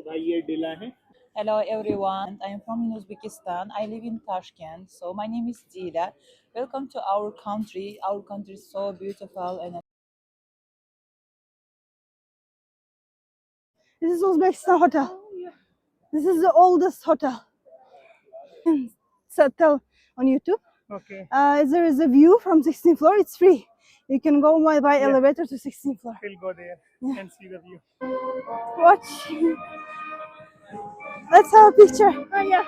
भाई ये डिला है। Hello everyone, I'm from Uzbekistan. I live in Tashkent. So my name is Dila. Welcome to our country. Our country is so beautiful and This is Uzbekistan hotel. This is the oldest hotel. Hotel on YouTube. Okay, There is a view from 16th floor. It's free. You can go by elevator to 16th floor. we'll go there and see the view. Watch. Let's have a picture. Oh yeah.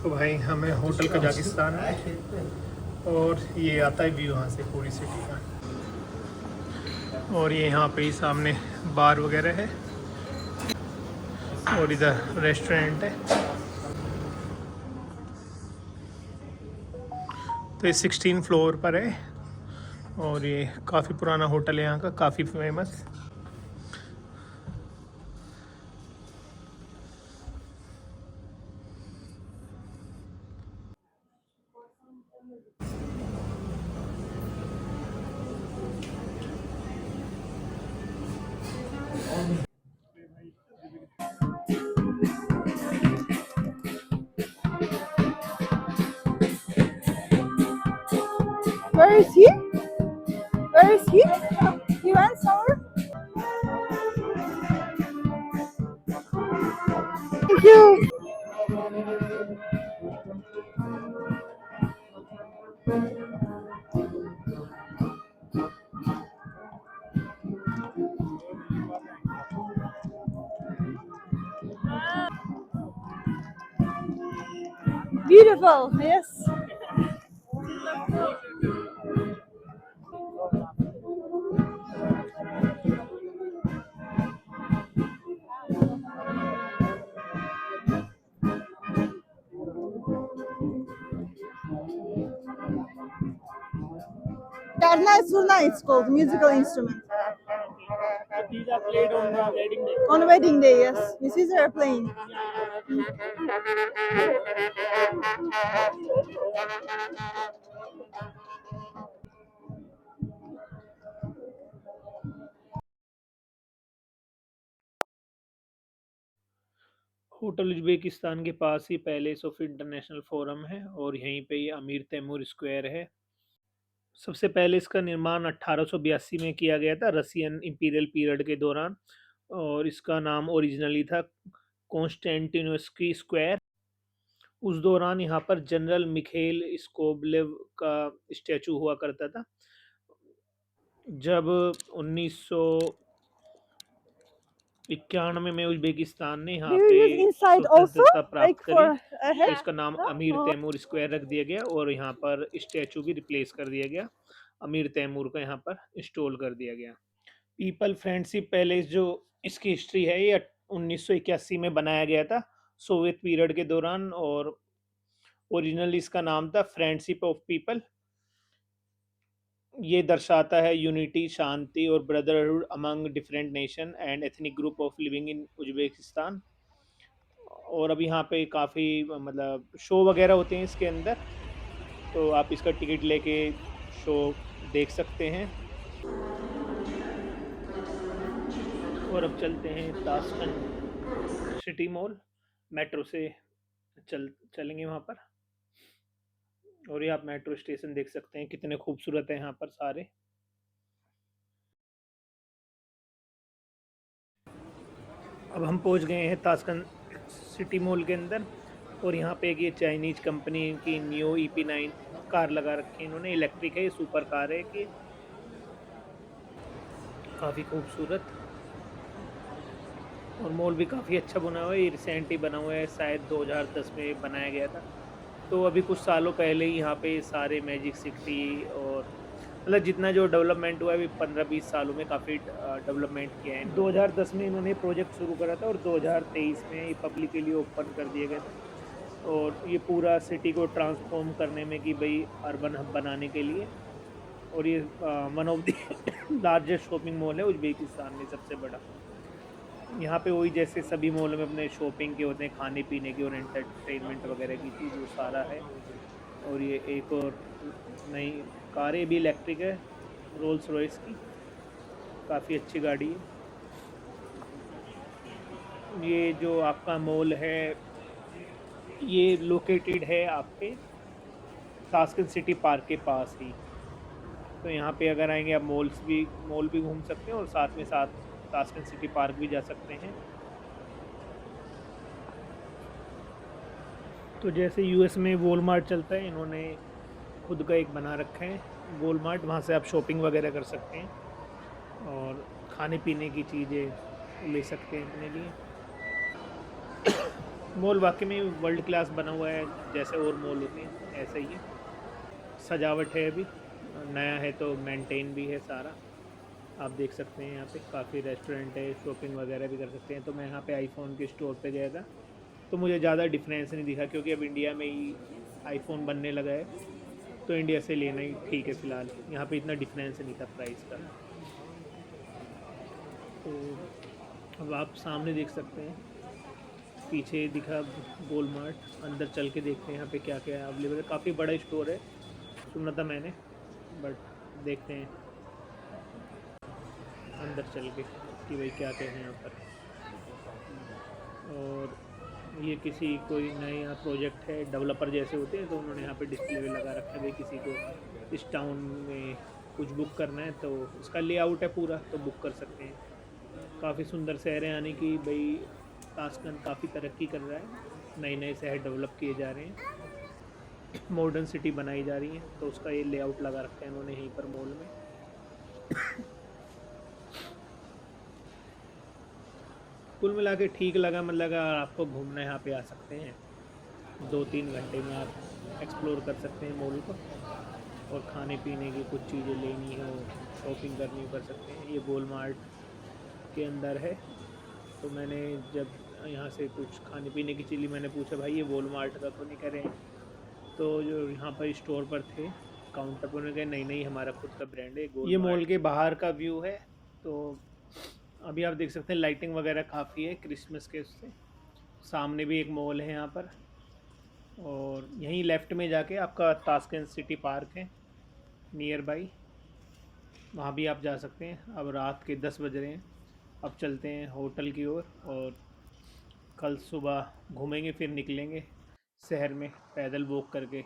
तो भाई हमें hotel Kazakhstan है और ये आता है view यहाँ से पूरी सिटी का। और ये यहाँ पे ही सामने बार वगैरह है और इधर रेस्टोरेंट है। तो ये 16 फ्लोर पर है और ये काफ़ी पुराना होटल है यहाँ का, काफ़ी famous. Where is he? Where is he? He went somewhere. Thank you. Beautiful. Yes. Darna Zurna, it's called musical instrument. These are played on the wedding day. On wedding day, yes. This is airplane. Hotel Uzbekistan के पास ही palace of international forum है और यहीं पे ही अमीर Taimur square है। सबसे पहले इसका निर्माण 1882 में किया गया था रसियन इंपीरियल पीरियड के दौरान और इसका नाम ओरिजिनली था कॉन्स्टेंटिनोस्की स्क्वायर। उस दौरान यहाँ पर जनरल मिखेल स्कोबलेव का स्टैचू हुआ करता था। जब 1991 में उज़्बेकिस्तान ने यहाँ Do you पे use inside also, स्वतंत्रता प्राप्त like करी for a तो head? इसका नाम अमीर तैमूर स्क्वायर रख दिया गया और यहाँ पर स्टैचू भी रिप्लेस कर दिया गया। अमीर तैमूर को यहाँ पर इंस्टॉल कर दिया गया। पीपल फ्रेंडशिप पैलेस जो इसकी हिस्ट्री है ये 1981 में बनाया गया था सोवियत पीरियड के दौरान और ओरिजिनली इसका नाम था फ्रेंडशिप ऑफ पीपल। ये दर्शाता है यूनिटी, शांति और brotherhood among different nation and ethnic group of living in Uzbekistan. और अब यहाँ पे काफ़ी मतलब शो वगैरह होते हैं इसके अंदर, तो आप इसका टिकट लेके शो देख सकते हैं। और अब चलते हैं ताशकंद सिटी मॉल, मेट्रो से चलेंगे वहाँ पर। और ये आप मेट्रो स्टेशन देख सकते हैं कितने खूबसूरत है यहाँ पर सारे। अब हम पहुँच गए हैं ताशकंद सिटी मॉल के अंदर और यहाँ पे एक ये चाइनीज कंपनी की न्यू EP9 कार लगा रखी है इन्होंने। इलेक्ट्रिक है, ये सुपर कार है कि काफ़ी खूबसूरत। और मॉल भी काफ़ी अच्छा बना हुआ है, ये रिसेंट ही बना हुआ है, शायद 2010 में बनाया गया था। तो अभी कुछ सालों पहले ही यहाँ पे सारे मैजिक सिटी और मतलब जितना जो डेवलपमेंट हुआ है अभी 15-20 सालों में काफ़ी डेवलपमेंट किया है। 2010 में इन्होंने प्रोजेक्ट शुरू करा था और 2023 में ये पब्लिक के लिए ओपन कर दिया गया था। और ये पूरा सिटी को ट्रांसफॉर्म करने में कि भाई अर्बन हब बनाने के लिए। और ये one of the largest shopping mall है उज़्बेकिस्तान में, सबसे बड़ा। यहाँ पे वही जैसे सभी मॉल में अपने शॉपिंग के होते हैं, खाने पीने के और एंटरटेनमेंट वगैरह की चीज़, वो सारा है। और ये एक और नई कार है, भी इलेक्ट्रिक है, रोल्स रॉयस की, काफ़ी अच्छी गाड़ी है। ये जो आपका मॉल है ये लोकेटेड है आपके ताशकंद सिटी पार्क के पास ही। तो यहाँ पे अगर आएंगे आप मॉल भी घूम सकते हैं और साथ में साथ ताशकंद सिटी पार्क भी जा सकते हैं। तो जैसे यूएस में वॉलमार्ट चलता है, इन्होंने खुद का एक बना रखा है वॉलमार्ट, वहाँ से आप शॉपिंग वगैरह कर सकते हैं और खाने पीने की चीज़ें ले सकते हैं अपने लिए। मॉल वाकई में वर्ल्ड क्लास बना हुआ है, जैसे और मॉल होते हैं ऐसे ही है। सजावट है अभी, नया है तो मेंटेन भी है सारा। आप देख सकते हैं यहाँ पे काफ़ी रेस्टोरेंट है, शॉपिंग वगैरह भी कर सकते हैं। तो मैं यहाँ पे आईफोन के स्टोर पे गया था, तो मुझे ज़्यादा डिफरेंस नहीं दिखा, क्योंकि अब इंडिया में ही आईफोन बनने लगा है, तो इंडिया से लेना ही ठीक है फ़िलहाल। यहाँ पे इतना डिफरेंस नहीं था प्राइस का। तो अब आप सामने देख सकते हैं, पीछे दिखा वॉलमार्ट, अंदर चल के देखते हैं यहाँ पे क्या क्या है अवेलेबल है। काफ़ी बड़ा स्टोर है, सुना था मैंने, बट देखते हैं अंदर चल के कि भाई क्या क्या है यहाँ पर। और ये किसी कोई नया प्रोजेक्ट है, डेवलपर जैसे होते हैं, तो उन्होंने यहाँ पे डिस्प्ले भी लगा रखा है भाई किसी को इस टाउन में कुछ बुक करना है तो इसका लेआउट है पूरा, तो बुक कर सकते हैं। काफ़ी सुंदर शहर है, यानी कि भाई ताशकंद काफ़ी तरक्की कर रहा है, नए नए शहर डेवलप किए जा रहे हैं, मॉडर्न सिटी बनाई जा रही है, तो उसका ये लेआउट लगा रखा है इन्होंने यहीं पर मॉल में। कुल मिला के ठीक लगा, मतलब अगर आपको घूमना यहाँ पे आ सकते हैं, 2-3 घंटे में आप एक्सप्लोर कर सकते हैं मॉल को, और खाने पीने की कुछ चीज़ें लेनी हो, शॉपिंग करनी हो, कर सकते हैं। ये वॉलमार्ट के अंदर है। तो मैंने जब यहाँ से कुछ खाने पीने की चीज़ ली, मैंने पूछा भाई ये वॉलमार्ट का तो नहीं करें, तो जो यहाँ पर स्टोर पर थे काउंटर पर, उन्होंने कहा नहीं नहीं हमारा खुद का ब्रांड है। ये मॉल के बाहर का व्यू है। तो अभी आप देख सकते हैं लाइटिंग वगैरह काफ़ी है क्रिसमस के उससे। सामने भी एक मॉल है यहाँ पर, और यहीं लेफ़्ट में जाके आपका ताशकंद सिटी पार्क है नियर बाई, वहाँ भी आप जा सकते हैं। अब रात के 10 बज रहे हैं, अब चलते हैं होटल की ओर, और कल सुबह घूमेंगे, फिर निकलेंगे शहर में पैदल वॉक करके।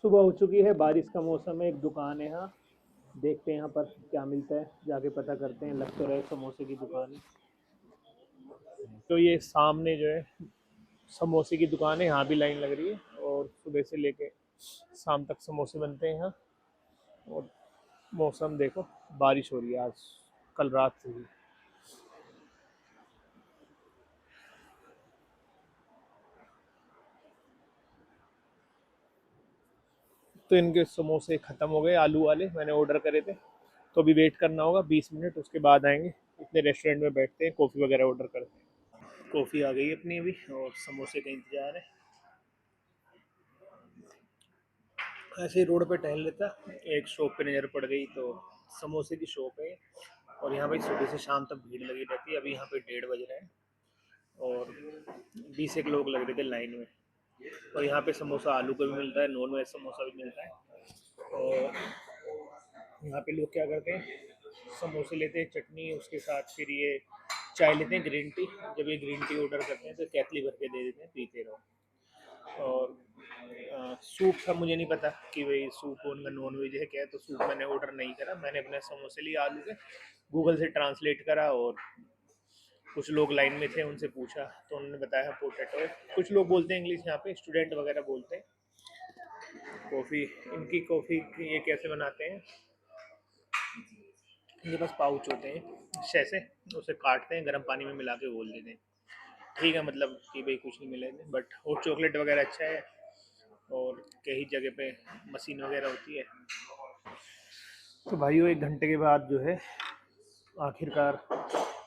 सुबह हो चुकी है, बारिश का मौसम है, एक दुकान है यहाँ, देखते हैं यहाँ पर क्या मिलता है, जाके पता करते हैं। लग तो रहे समोसे की दुकान है। तो ये सामने जो है समोसे की दुकान है, यहाँ भी लाइन लग रही है, और सुबह से लेके शाम तक समोसे बनते हैं यहाँ। और मौसम देखो, बारिश हो रही है आज, कल रात से ही। तो इनके समोसे ख़त्म हो गए, आलू वाले मैंने ऑर्डर करे थे, तो अभी वेट करना होगा 20 मिनट, उसके बाद आएंगे। इतने रेस्टोरेंट में बैठते हैं, कॉफ़ी वगैरह ऑर्डर करते हैं। कॉफ़ी आ गई अपनी अभी, और समोसे का इंतज़ार है। ऐसे ही रोड पे टहल लेता, एक शॉप पे नज़र पड़ गई, तो समोसे की शॉप है। और यहाँ भाई सुबह से शाम तक भीड़ लगी रहती है। अभी यहाँ पे 1:30 बज रहे हैं, और 20 एक लोग लग रहे थे लाइन में। और यहाँ पे समोसा आलू का भी मिलता है, नॉन वेज समोसा भी मिलता है। और यहाँ पे लोग क्या करते हैं, समोसे लेते हैं, चटनी, उसके साथ फिर ये चाय लेते हैं, ग्रीन टी। जब ये ग्रीन टी ऑर्डर करते हैं तो केतली भर के दे देते हैं, पीते रहो। और सूप का मुझे नहीं पता कि भाई सूप उनका नॉन वेज है क्या है, तो सूप मैंने ऑर्डर नहीं करा। मैंने अपने समोसे लिए आलू के, गूगल से ट्रांसलेट करा, और कुछ लोग लाइन में थे उनसे पूछा, तो उन्होंने बताया पोटैटो है। कुछ लोग बोलते हैं इंग्लिश, यहाँ पे स्टूडेंट वगैरह बोलते हैं। कॉफ़ी, इनकी कॉफ़ी ये कैसे बनाते हैं, इनके पास पाउच होते हैं जैसे, उसे काटते हैं, गर्म पानी में मिला के घोल देते हैं। ठीक है, मतलब कि भाई कुछ नहीं मिलेगा, बट हॉट चॉकलेट वगैरह अच्छा है। और कई जगह पे मशीन वगैरह होती है। तो भाइयों 1 घंटे के बाद जो है आखिरकार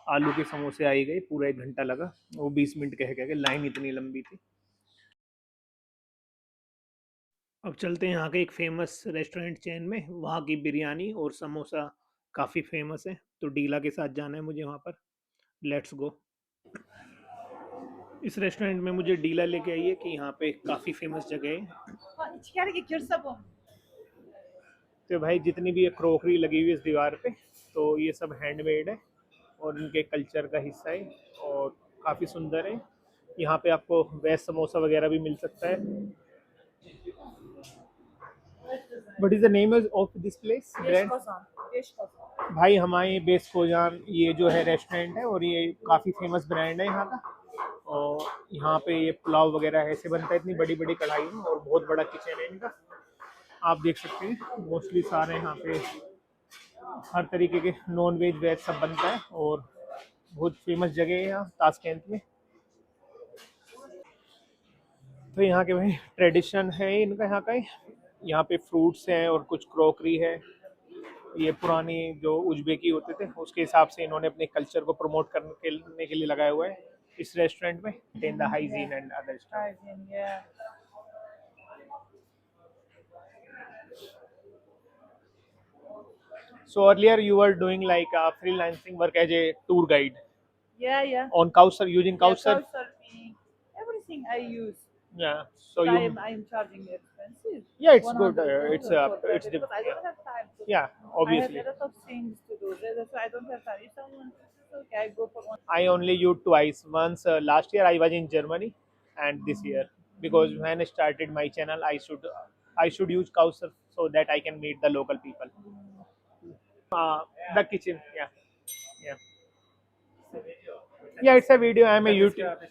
आलू के समोसे आई गए। पूरा 1 घंटा लगा, वो 20 मिनट कह के लाइन इतनी लंबी थी। अब चलते हैं यहाँ के एक फेमस रेस्टोरेंट चेन में, वहाँ की बिरयानी और समोसा काफ़ी फेमस है, तो डीला के साथ जाना है मुझे वहाँ पर। Let's go. इस रेस्टोरेंट में मुझे डीला लेके आई है कि यहाँ पे काफ़ी फेमस जगह है। İçeri geçiyorsa bu. तो भाई जितनी भी ये क्रोकरी लगी हुई है इस दीवार पे, तो ये सब हैंडमेड है और इनके कल्चर का हिस्सा है और काफ़ी सुंदर है। यहाँ पे आपको वेज समोसा वगैरह भी मिल सकता है। What is the name of this place Beş brand? kazan. Beş kazan. भाई हमारे बेस खोजान ये जो है रेस्टोरेंट है और ये काफ़ी फेमस ब्रांड है यहाँ का। और यहाँ पे ये पुलाव वगैरह ऐसे बनता है इतनी बड़ी बड़ी कढ़ाई में, और बहुत बड़ा किचन है इनका। आप देख सकते हैं मोस्टली सारे यहाँ पे हर तरीके के नॉन वेज वेज सब बनता है और बहुत फेमस जगह है यहाँ ताशकंद में। तो यहाँ के भाई ट्रेडिशन है इनका यहाँ का ही। यहाँ पे फ्रूट्स हैं और कुछ क्रोकरी है। ये पुरानी जो उज्बेकी होते थे उसके हिसाब से इन्होंने अपने कल्चर को प्रमोट करने के लिए लगाया हुआ है इस रेस्टोरेंट में। In the hygiene and other stuff. Hygiene, yeah. So earlier you were doing like a freelancing work as a tour guide Yeah, yeah. on Couchsurfing, using Yeah, Couchsurfing. couchsurfing. Everything I use. Yeah. So But you, I'm charging expensive. yeah, it's good. It's $100 for it's that, because I don't have time to. yeah, I obviously. have a lot of things to do. That's why I don't have time. If someone says, okay, I go for one. I only used twice. Once last year I was in Germany, and this year because when I started my channel I should use Couchsurfing so that I can meet the local people. The kitchen, yeah, yeah. Yeah, it's a video. I'm a YouTube.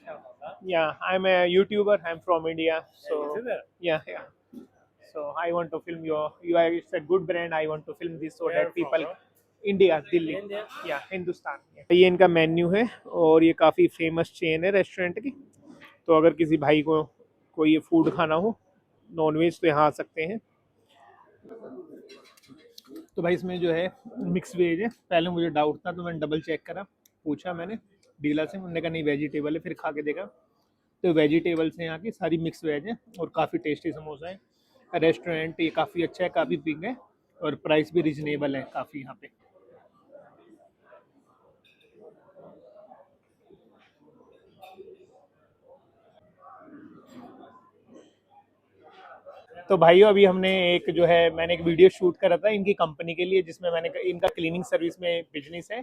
Yeah, I'm a YouTuber. I'm from India. So yeah, yeah. So I want to film you are it's a good brand. I want to film this so that people India Delhi या हिंदुस्तान। ये इनका menu है और ये काफ़ी famous chain है restaurant की। तो अगर किसी भाई को कोई ये फूड खाना हो नॉनवेज तो यहाँ आ सकते हैं। तो भाई इसमें जो है मिक्स वेज है। पहले मुझे डाउट था तो मैंने डबल चेक करा, पूछा मैंने डीलर से, उन्होंने कहा नहीं वेजिटेबल है। फिर खा के देखा तो वेजिटेबल्स हैं यहाँ की सारी, मिक्स वेज है और काफ़ी टेस्टी समोसा है। रेस्टोरेंट ये काफ़ी अच्छा है, काफ़ी बिग है और प्राइस भी रिजनेबल है काफ़ी यहाँ पे। तो भाइयों अभी हमने एक जो है मैंने एक वीडियो शूट करा था इनकी कंपनी के लिए, जिसमें मैंने इनका क्लीनिंग सर्विस में बिजनेस है।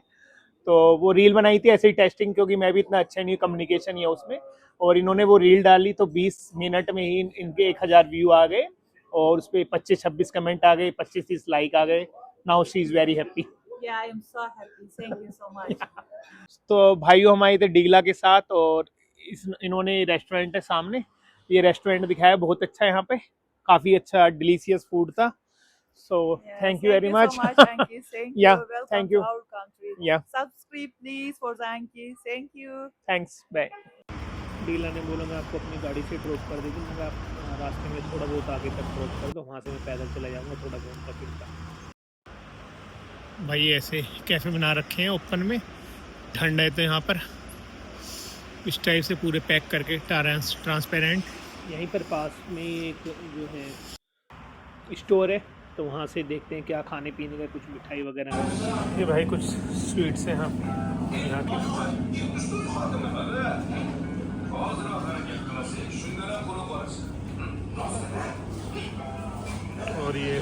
तो वो रील बनाई थी ऐसे ही टेस्टिंग, क्योंकि मैं भी इतना अच्छा नहीं कम्युनिकेशन है उसमें। और इन्होंने वो रील डाली तो 20 मिनट में ही इनके 1000 व्यू आ गए और उस पर 25-26 कमेंट आ गए, 25-30 लाइक आ गए। Now she is very happy. Yeah, I am so happy. Thank you so much. तो भाइयों हम आए थे डीला के साथ और इन्होंने रेस्टोरेंट है सामने, ये रेस्टोरेंट दिखाया, बहुत अच्छा है यहाँ पे, काफ़ी अच्छा डिलीशियस फूड था। So Yeah, thank you very so much. much, Anki. Thank you. Yeah, Welcome thank to you. our country. Yeah, Subscribe please for the Anki. Thank you. thanks. Bye. डीला ने बोला मैं आपको अपनी गाड़ी से ड्रॉप कर देती हूँ, आप रास्ते में थोड़ा बहुत आगे तक ड्रॉप कर दो, वहाँ से मैं पैदल चला जाऊँगा थोड़ा घूमता फिरता। भाई ऐसे कैफ़े बना रखे हैं ओपन में, ठंड है तो यहाँ पर इस टाइप से पूरे पैक करके ट्रांसपेरेंट। यहीं पर पास में एक जो है स्टोर है, तो वहाँ से देखते हैं क्या खाने पीने का, कुछ मिठाई वगैरह। ये भाई कुछ स्वीट्स हैं यहाँ की। और ये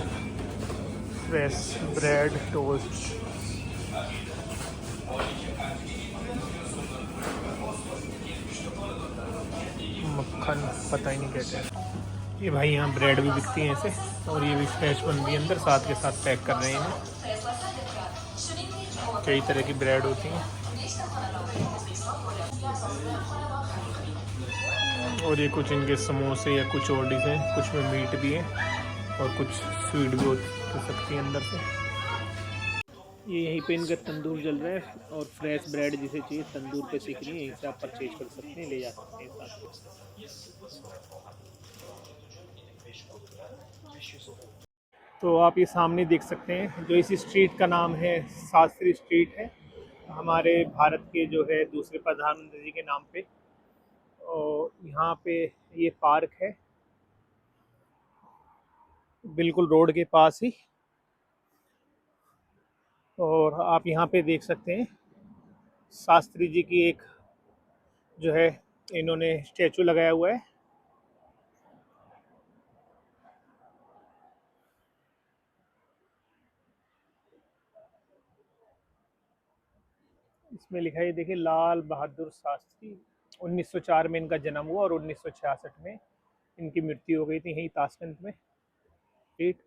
फ्रेश ब्रेड टोस्ट, मक्खन, पता ही नहीं कहते हैं। ये भाई यहाँ ब्रेड भी बिकती हैं ऐसे, और ये भी फ्रेश बन रही है अंदर, साथ के साथ पैक कर रहे हैं। कई तरह की ब्रेड होती हैं और ये कुछ इनके समोसे या कुछ और डिश हैं, कुछ में मीट भी है और कुछ स्वीट भी हो सकती है अंदर से। ये यहीं पे इनका तंदूर जल रहा है और फ्रेश ब्रेड जिसे चाहिए तंदूर पे सीख रही है, यहीं से आप परचेज कर सकते हैं, ले जा सकते हैं साथ। तो आप ये सामने देख सकते हैं, जो इस स्ट्रीट का नाम है शास्त्री स्ट्रीट है, हमारे भारत के जो है दूसरे प्रधानमंत्री जी के नाम पे। और यहाँ पे ये पार्क है बिल्कुल रोड के पास ही। और आप यहाँ पे देख सकते हैं शास्त्री जी की एक जो है इन्होंने स्टैचू लगाया हुआ है। इसमें लिखा है, देखिए, लाल बहादुर शास्त्री। 1904 में इनका जन्म हुआ और 1966 में इनकी मृत्यु हो गई थी यहीं ताशकंद में। ठीक,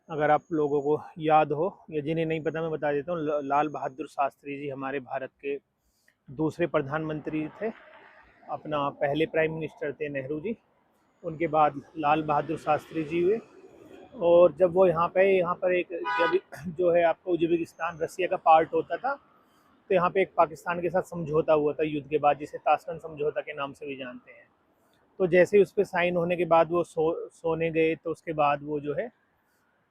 अगर आप लोगों को याद हो या जिन्हें नहीं पता मैं बता देता हूँ, लाल बहादुर शास्त्री जी हमारे भारत के दूसरे प्रधानमंत्री थे। अपना पहले प्राइम मिनिस्टर थे नेहरू जी, उनके बाद लाल बहादुर शास्त्री जी हुए। और जब वो यहाँ पर एक जब जो है आपका उज्बेकिस्तान रसिया का पार्ट होता था, तो यहाँ पे एक पाकिस्तान के साथ समझौता हुआ था युद्ध के बाद, जिसे ताशकंद समझौता के नाम से भी जानते हैं। तो जैसे ही उस पर साइन होने के बाद वो सोने गए, तो उसके बाद वो जो है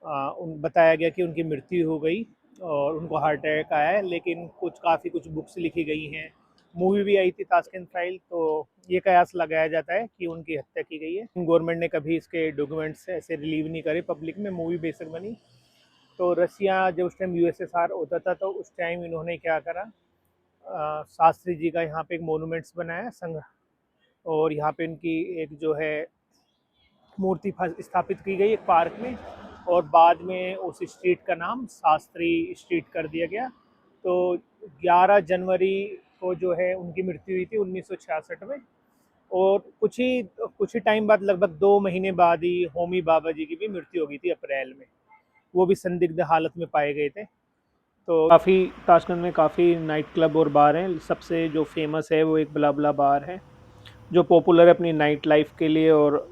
उन बताया गया कि उनकी मृत्यु हो गई और उनको हार्ट अटैक आया है। लेकिन कुछ बुक्स लिखी गई हैं, मूवी भी आई थी ताशकंद फाइल, तो ये कयास लगाया जाता है कि उनकी हत्या की गई है। गवर्नमेंट ने कभी इसके डॉक्यूमेंट्स ऐसे रिलीव नहीं करे पब्लिक में, मूवी बेशक बनी। तो रसिया जब उस टाइम यूएसएसआर होता था, तो उस टाइम इन्होंने क्या करा, शास्त्री जी का यहाँ पे एक मोनूमेंट्स बनाया संग्रह, और यहाँ पे इनकी एक जो है मूर्ति स्थापित की गई एक पार्क में। और बाद में उस स्ट्रीट का नाम शास्त्री स्ट्रीट कर दिया गया। तो 11 जनवरी को जो है उनकी मृत्यु हुई थी 1966 में। और कुछ ही टाइम बाद, लगभग 2 महीने बाद ही होमी बाबा जी की भी मृत्यु हो गई थी अप्रैल में। वो भी संदिग्ध हालत में पाए गए थे। तो काफ़ी ताशकंद में काफ़ी नाइट क्लब और बार हैं। सबसे जो फेमस है वो एक बला बार है, जो पॉपुलर है अपनी नाइट लाइफ के लिए और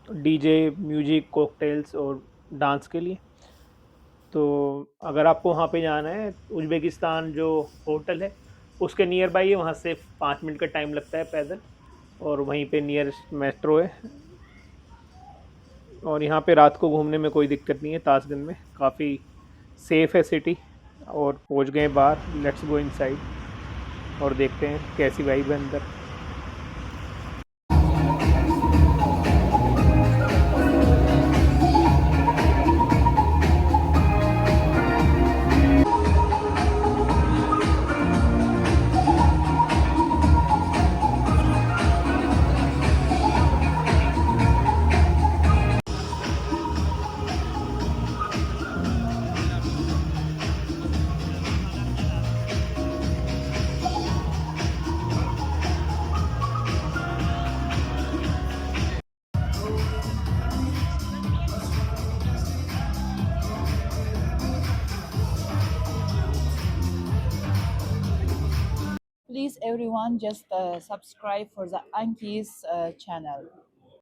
डीजे म्यूजिक कॉकटेल्स और डांस के लिए। तो अगर आपको वहाँ पे जाना है, उज्बेकिस्तान जो होटल है उसके नियर बाई है, वहाँ से 5 मिनट का टाइम लगता है पैदल, और वहीं पे नियरेस्ट मेट्रो है। और यहाँ पे रात को घूमने में कोई दिक्कत नहीं है, ताशकंद में काफ़ी सेफ़ है सिटी। और पहुँच गए बाहर, लेट्स गो इनसाइड और देखते हैं कैसी वाइब है अंदर। Please, everyone, just subscribe for the Anki's channel.